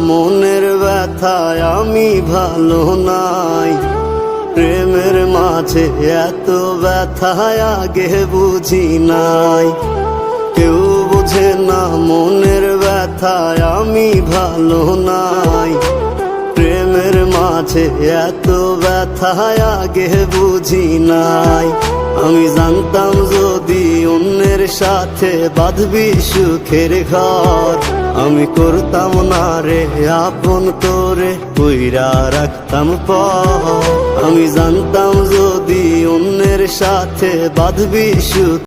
মনের ব্যথায় আমি ভালো নাই। প্রেমের মাঝে এত ব্যথায় আগে বুঝি নাই। কেউ বোঝে না মনের ব্যথায় আমি ভালো নাই। প্রেমের মাঝে এত ব্যথায় আগে বুঝি নাই। আমি জানতাম যদি অন্যের সাথে বাঁধবি সুখের ঘর, আমি করতাম না রে আপন করে কইরা রাখতাম পর। আমি জানতাম যদি অন্যের সাথে বাঁধবি সুখ